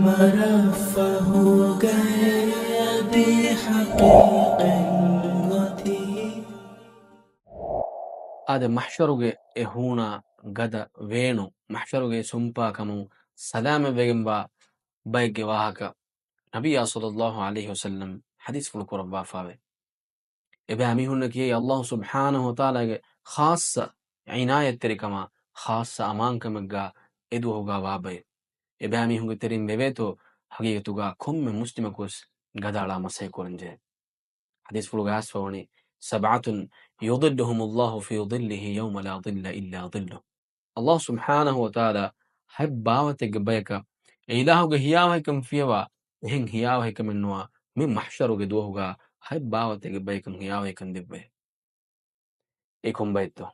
مرفع हो गए अभी हकीकती ಆದ ಮಹ್ಶರುಗೆ ಎ ಹೂಣ ಗದ ವೇಣು ಮಹ್ಶರುಗೆ ಸುಂಪಾಕಮು ಸಲಾಮೆ ವೆಗೆಂಬ ಬೈಗೆ ವಾಹಕ ನಬಿಯ ಸಲ್ಲಲ್ಲಾಹು ಅಲೈಹಿ ವಸಲ್ಲಂ ಹದೀಸ್ ಫುಲ್ ಕುರಬ್ಬಾ ಫಾವೆ ಎಬೆ ಅಮಿಹುನ್ನಕಿ ಅಲ್ಲಾಹು ಸುಬ್ಹಾನಹು ವತಾಲಾಗೆ ಖಾಸ ಇನಾಯತ್ ತೆರಿಕಮ ಖಾಸ ಅಮಾಂಕಮಗ್ಗ ಎದು ಹೋಗ ವಾಬೆ ಎಬೆ ಅಮಿಹುಂಗೆ ತೆರಿಂ ಬೆವೇತೋ ಹಗೀಗತುಗ ಕೊಮ್ಮೆ ಮುಸ್ಲಿಮಕುಸ್ ಗದಾಳ ಮಸೈ ಕೊರಂಜೆ ಹದೀಸ್ ಫುಲ್ ಗಾಸ್ಫವಣಿ ಸಬಅತುನ್ ಯುದಿಲ್ಲುಹುಮುಲ್ಲಾಹು ಫಿ ظಿಲ್ಲಿಹಿ ಯೌಮ ಲಾ ظಿಲ್ಲ ಇಲ್ಲಾ ظಿಲ್ಲುಹು Allah subhanahu wa ta'ala hay bawatege bayka ilahuge hiyawaykam fiyawa ehen hiyawaykam ennuwa min mahsharuge duohuga hay bawatege baykam hiyawaykam dibbe ekon bayto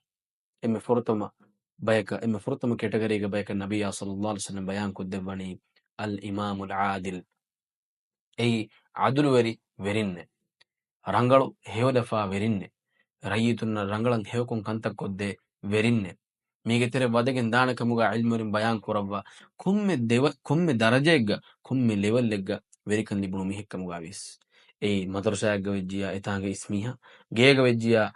emme fortama category bayka nabiyya sallallahu alaihi wasallam bayan kuddebani al imam al adil ay adul verinne rangalu hewdafa verinne rayitunna rangalan hewkon kantakkodde verinne mige tere wadagen danakamuga ilmurin bayan kurabba komme darajegga komme levellegga verikan libunu mihekkamuga vis ei madrasayagga vejjiya etange ismiha geega vejjiya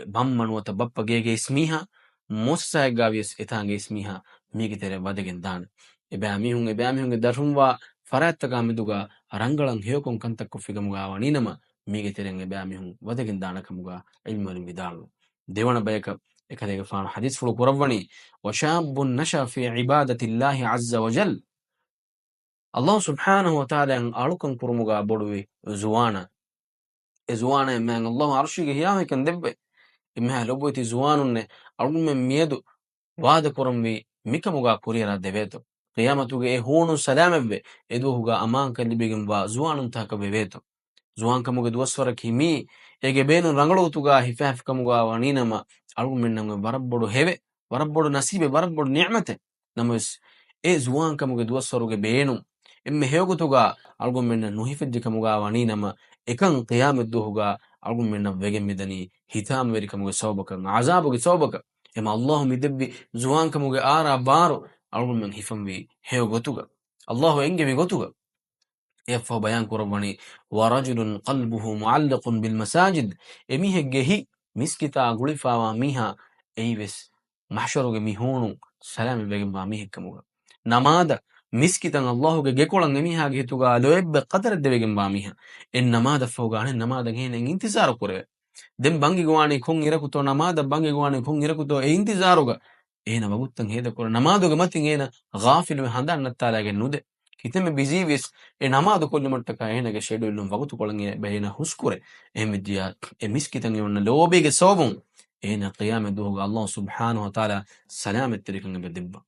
bammanuwata bappa geege ismiha mossayagga vis etange ismiha mige tere wadagen dan ebeamihunge darumwa farattaga miduga rangalan hewkon kantakko figamuga waninama mige terenge ebeamihun wadagen danakamuga ilmurin vidalu devana bayaka ekadege faanu hadith fulu kurawani وشاب نشأ في عبادة الله عز وجل الله سبحانه وتعالى ألوكن كرمغا بدوي زوانا من الله عرشي هيا كان دبه إما لبوتي زوانن ألوم ميدو واد كرمي ميكمغا كوريرا دبيتو قيامتوغا هونو سلام به ادوغا امان كان بيگم با زوانن تاك بيتو زوان كمغا دوسورا كيمي اگه بينو رنگلوتوغا هفاف كمغا وانينما ألوم منن بربدو هبه بربدو نصيبه بربدو نعمته نمس زوان كمغا دوسوروغا بينو ام هيوغتوغا ألوم منن نوهفج كمغا وانينما اكن قيامت دوغا ألوم منن وگم مدني هتام وري كمغا صوبك عذابوغا صوبك اما الله مدبي زوان كمغا آرا بارو ألوم من هفم بي هيوغتوغا الله انگي بيغتوغا يفو بيان كرباني ورجل قلبه معلق بالمساجد اميه جهي مسكتا غلفا وميها ايوس محشرو ميهونو سلام بيغم ميه كموغا نمادا مسكتا الله جيكولن ميها جيتوغا لويب قدر دبيغم ميها ان نمادا فوغان نمادا هين انتظار كره دم بانگي گواني كون يركوتو نمادا بانگي گواني كون يركوتو انتظاروغا اينا بغوتن هيدا كره نمادوغا متين اينا غافل هندان نتالاگه نوده kiteme busy vis e namadu kolli mattaka enage schedule num wagutu kolange behina huskure emidya emiskitan yonna lobege sobun ena qiyamah duga Allah subhanahu wa ta'ala salamat tirikan bedibba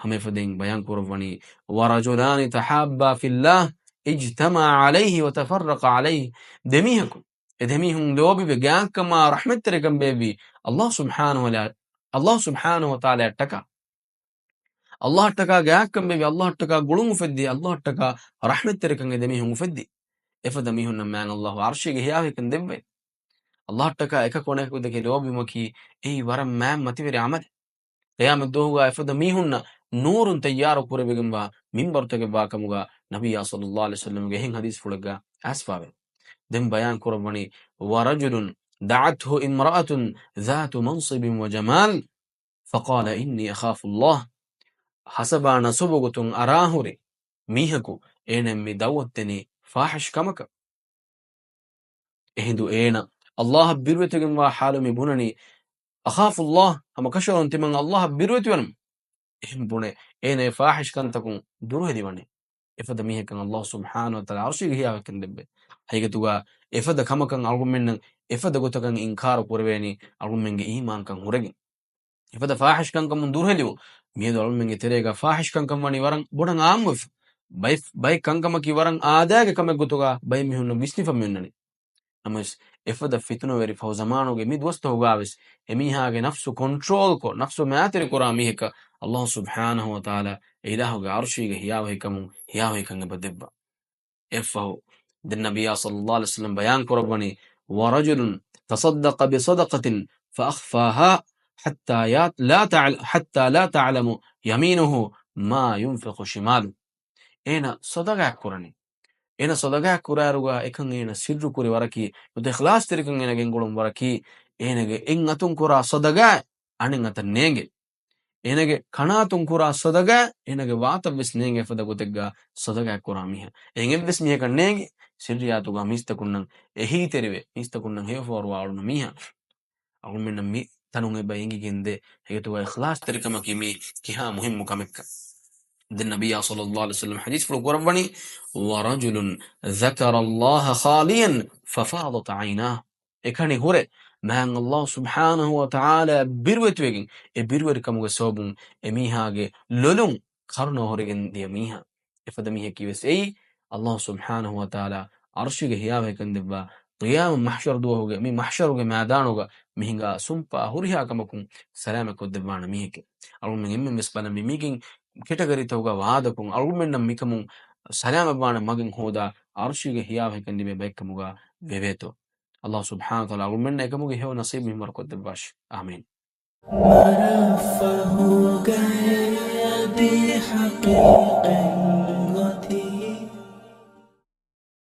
hame fadin bayan kurwani warajulan tahabba fillah ijtama alayhi wa tafarraqa alayhi demihakum edemihum lobi be gankama rahmat tirikan bebi Allah subhanahu wa ta'ala taka الله تكا جاكم بي الله تكا قلوم فدي الله تكا رحمة تركن دميهم فدي افدميهم نمان الله عرشي هيا كن دبي الله تكا اكا كونه كده كيلو بمكي اي ورم ما متوري عمل قيام الدوغا افدميهم نور تيار كوري بيغمبا منبر تكا باكمغا نبي صلى الله عليه وسلم هين حديث فلغا اسفاوي دم بيان كربني ورجل دعته امرأة ذات منصب وجمال فقال إني أخاف الله حسبانا سبغتون أراهوري ميهكو إينا مي داوتني فاحش كمك إهندو إينا الله بيروتكم وحالو مي بونني أخاف الله أما كشرون تمن الله بيروتونم إهم بوني إينا فاحش كنتكم دروه ديواني إفدا ميهكن الله سبحانه وتعالى عرشي هيا كن دبي هيغتوغا إفدا كمكن ألغمين إفدا غتكن إنكار قربيني ألغمين إيمان كن هرغين إفدا فاحش كنكم دروه ديو ميدو ألغمين تريغا فاحش كنكم واني ورن بودن آموف bay kankama ki waran aadaage kame gotoga bay mihunno misnifa minnani amas efada fitno veri faw zamanoge mid wasta hogaves emihaage nafsu control ko nafsu maateri kora miheka Allah subhanahu wa ta'ala ilahuge arshiga hiyawe kan badebba efaw den nabiyya sallallahu alaihi wasallam bayan korabani wa rajulun tasaddaqa bi sadaqatin fa akhfaha hatta la ta'lamu yaminuhu ma yunfiqu shimaluhu ena sodagak kurani ena sodagak kuraruga ekan ena sirru kuri waraki ude ikhlas terikan ena gengolum waraki enage en atun kura sodaga anin atan nenge enage kanatun kura sodaga enage wata ves nenge fada gotegga sodaga kura miha engen ves miha kan nenge sirriyatuga mistakunnan ehi terive mistakunnan he forwa aluna miha almenna mi tanun eba engi gende hetuga ikhlas terikama kimi kiha muhimmu kamekka النبي صلى الله عليه وسلم حديث في القرآن ورجل ذكر الله خاليا ففاضت عيناه إكاني هوري مان الله سبحانه وتعالى بيروت ويجن بيروت كم وسوبون إميهاجي لولون خرنا هوريجن دي ميها إفدميها كيوس أي الله سبحانه وتعالى عرشي هيا كن دبا قيام محشر دوه مي محشر مادانوغا ميهنغا سمبا هوريها كمكم سلامك ودبانا ميهك أقول من يمم مسبانا ميميكين ಕೆಟಗರಿತವುಗ ವಾದಕುಂ ಅಳುಮೆನ್ನ ಮಿಕಮುಂ ಸಲಾಮ ಬಾಣ ಮಗನ್ ಹೋದ ಅರ್ಶಿಗೆ ಹಿಯಾವ ಹೆಕಂದಿಮೆ ಬೈಕಮುಗ ವೆವೇತು ಅಲ್ಲಾಹ್ ಸುಬ್ಹಾನಹು ವ ತಆಲಾ ಅಳುಮೆನ್ನ ಏಕಮುಗ ಹೇವ ನಸೀಬ್ ಮಿಮರ್ ಕೊದ್ದೆ ಬಾಶ್ ಆಮೀನ್ مرفه قلبي حقيقي